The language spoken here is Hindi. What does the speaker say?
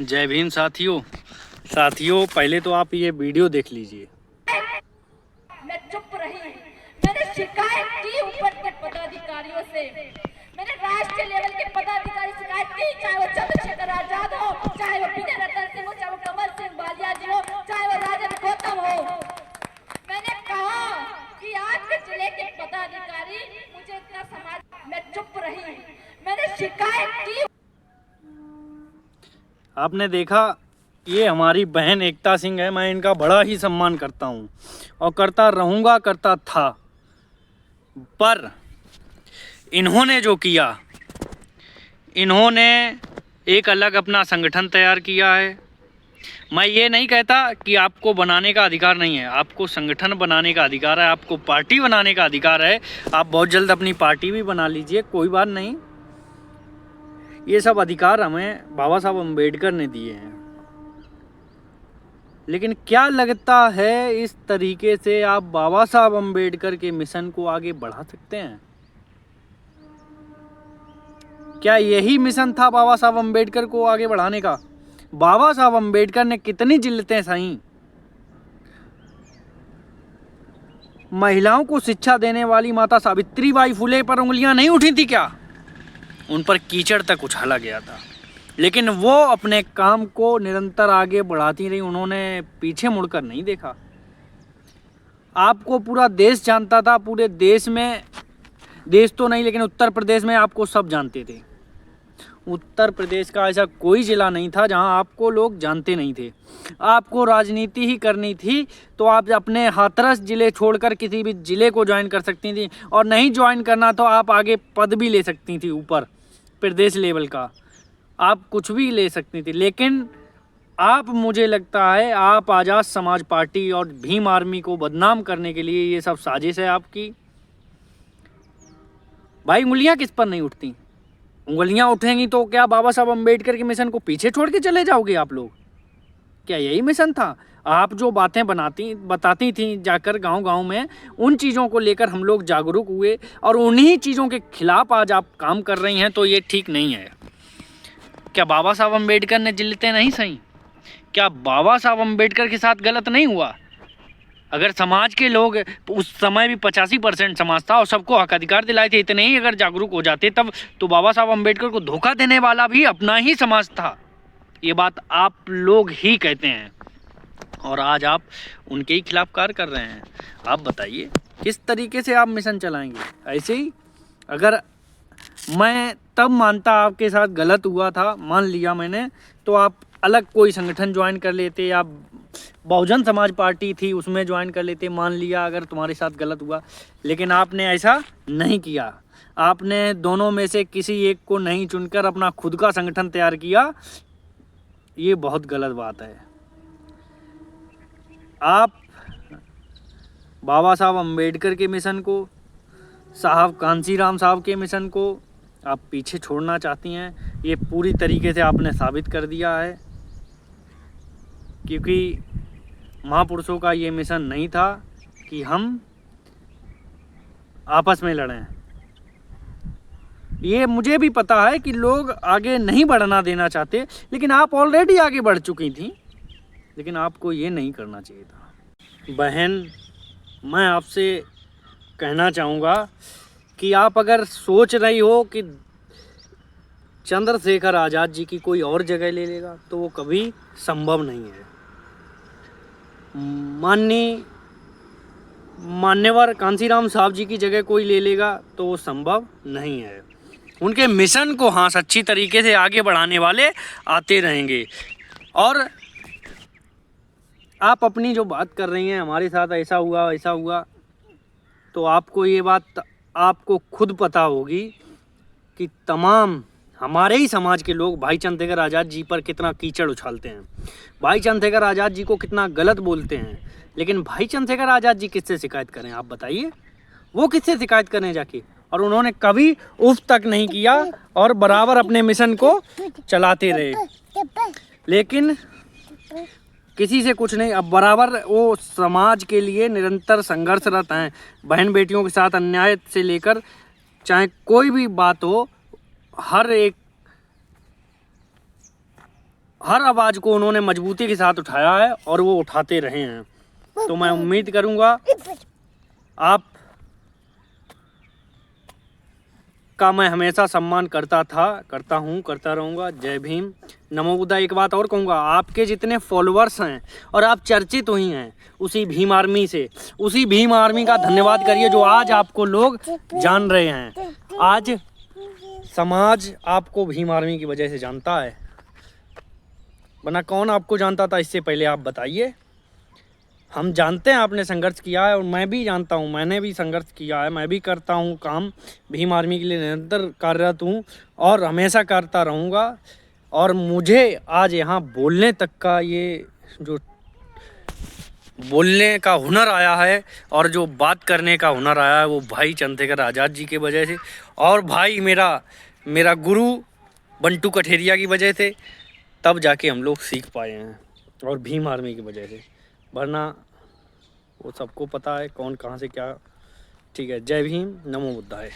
जय भीम साथियों पहले तो आप ये वीडियो देख लीजिए। मैं चुप रही। मैंने शिकायत की ऊपर के पदाधिकारियों से, मैंने राष्ट्रीय लेवल के पदाधिकारी शिकायत की, चाहे वो चंद्रशेखर आजाद हो, चाहे वो विजय रतन सिंह हो, चाहे वो कमल सिंह बालिया जी हो, चाहे वो राजन गौतम हो। मैंने कहा कि आज के जिले के पदाधिकारी मुझे इतना समाज, मैं चुप रही। मैंने शिकायत की। आपने देखा, ये हमारी बहन एकता सिंह है। मैं इनका बड़ा ही सम्मान करता हूँ और करता रहूँगा, करता था। पर इन्होंने जो किया, इन्होंने एक अलग अपना संगठन तैयार किया है। मैं ये नहीं कहता कि आपको बनाने का अधिकार नहीं है, आपको संगठन बनाने का अधिकार है, आपको पार्टी बनाने का अधिकार है। आप बहुत जल्द अपनी पार्टी भी बना लीजिए, कोई बात नहीं। ये सब अधिकार हमें बाबा साहब अम्बेडकर ने दिए हैं। लेकिन क्या लगता है, इस तरीके से आप बाबा साहब अम्बेडकर के मिशन को आगे बढ़ा सकते हैं? क्या यही मिशन था बाबा साहब अम्बेडकर को आगे बढ़ाने का? बाबा साहब अम्बेडकर ने कितनी जिल्लतें सही। महिलाओं को शिक्षा देने वाली माता सावित्रीबाई फुले पर उंगलियां नहीं उठी थी क्या? उन पर कीचड़ तक उछाला गया था, लेकिन वो अपने काम को निरंतर आगे बढ़ाती रही। उन्होंने पीछे मुड़कर नहीं देखा। आपको पूरा देश जानता था, पूरे देश में, देश तो नहीं लेकिन उत्तर प्रदेश में आपको सब जानते थे। उत्तर प्रदेश का ऐसा कोई ज़िला नहीं था जहां आपको लोग जानते नहीं थे। आपको राजनीति ही करनी थी तो आप अपने हाथरस ज़िले छोड़कर किसी भी ज़िले को ज्वाइन कर सकती थी, और नहीं ज्वाइन करना तो आप आगे पद भी ले सकती थी, ऊपर प्रदेश लेवल का आप कुछ भी ले सकती थी। लेकिन आप, मुझे लगता है, आप आज़ाद समाज पार्टी और भीम आर्मी को बदनाम करने के लिए ये सब साजिश है आपकी। भाई, उंगलियां किस पर नहीं उठती? उंगलियां उठेंगी तो क्या बाबा साहब अम्बेडकर के मिशन को पीछे छोड़ के चले जाओगे आप लोग? क्या यही मिशन था? आप जो बातें बताती थी जाकर गांव-गांव में, उन चीज़ों को लेकर हम लोग जागरूक हुए और उन्हीं चीज़ों के खिलाफ आज आप काम कर रही हैं, तो ये ठीक नहीं है। क्या बाबा साहब अम्बेडकर ने जिल्लतें नहीं सही? क्या बाबा साहब अम्बेडकर के साथ गलत नहीं हुआ? अगर समाज के लोग, उस समय भी 85% समाज था और सबको हक अधिकार दिलाए थे, इतने ही अगर जागरूक हो जाते तब, तो बाबा साहब अम्बेडकर को धोखा देने वाला भी अपना ही समाज था। ये बात आप लोग ही कहते हैं और आज आप उनके ही खिलाफ कार्य कर रहे हैं। आप बताइए किस तरीके से आप मिशन चलाएंगे? ऐसे ही अगर मैं तब मानता आपके साथ गलत हुआ था, मान लिया मैंने, तो आप अलग कोई संगठन ज्वाइन कर लेते, या बहुजन समाज पार्टी थी उसमें ज्वाइन कर लेते, मान लिया अगर तुम्हारे साथ गलत हुआ। लेकिन आपने ऐसा नहीं किया। आपने दोनों में से किसी एक को नहीं चुनकर अपना खुद का संगठन तैयार किया। ये बहुत गलत बात है। आप बाबा साहब अम्बेडकर के मिशन को, साहब कांसीराम साहब के मिशन को आप पीछे छोड़ना चाहती हैं। ये पूरी तरीके से आपने साबित कर दिया है, क्योंकि महापुरुषों का ये मिशन नहीं था कि हम आपस में लड़ें। ये मुझे भी पता है कि लोग आगे नहीं बढ़ना देना चाहते, लेकिन आप ऑलरेडी आगे बढ़ चुकी थी, लेकिन आपको ये नहीं करना चाहिए था। बहन, मैं आपसे कहना चाहूँगा कि आप अगर सोच रही हो कि चंद्रशेखर आज़ाद जी की कोई और जगह ले लेगा, तो वो कभी संभव नहीं है। मान्यवर कांसीराम साहब जी की जगह कोई ले लेगा तो वो संभव नहीं है। उनके मिशन को, हाँ, सच्ची तरीके से आगे बढ़ाने वाले आते रहेंगे। और आप अपनी जो बात कर रही हैं, हमारे साथ ऐसा हुआ ऐसा हुआ, तो आपको ये बात आपको खुद पता होगी कि तमाम हमारे ही समाज के लोग भाई चंद्रशेखर आज़ाद जी पर कितना कीचड़ उछालते हैं, भाई चंद्रशेखर आज़ाद जी को कितना गलत बोलते हैं। लेकिन भाई चंद्रशेखर आज़ाद जी किससे शिकायत करें? आप बताइए, वो किससे शिकायत करें जाके? और उन्होंने कभी उफ तक नहीं किया और बराबर अपने मिशन को चलाते रहे। लेकिन किसी से कुछ नहीं, अब बराबर वो समाज के लिए निरंतर संघर्षरत हैं। बहन बेटियों के साथ अन्याय से लेकर चाहे कोई भी बात हो, हर एक हर आवाज़ को उन्होंने मजबूती के साथ उठाया है और वो उठाते रहे हैं। तो मैं उम्मीद करूँगा आप का मैं हमेशा सम्मान करता था, करता हूँ, करता रहूँगा। जय भीम, नमो बुद्धाय। एक बात और कहूँगा, आपके जितने फॉलोअर्स हैं और आप चर्चित हुई हैं उसी भीम आर्मी से, उसी भीम आर्मी का धन्यवाद करिए जो आज आपको लोग जान रहे हैं। आज समाज आपको भीम आर्मी की वजह से जानता है, वरना कौन आपको जानता था इससे पहले, आप बताइए। हम जानते हैं आपने संघर्ष किया है और मैं भी जानता हूँ, मैंने भी संघर्ष किया है, मैं भी करता हूँ काम, भीम आर्मी के लिए निरंतर कार्यरत हूँ और हमेशा करता रहूँगा। और मुझे आज यहाँ बोलने तक का ये जो बोलने का हुनर आया है और जो बात करने का हुनर आया है वो भाई चंद्रशेखर आज़ाद जी की वजह से और भाई मेरा गुरु बंटू कठेरिया की वजह से, तब जाके हम लोग सीख पाए हैं और भीम आर्मी की वजह से, वरना वो सबको पता है कौन कहाँ से क्या। ठीक है, जय भीम, नमो बुद्धाय।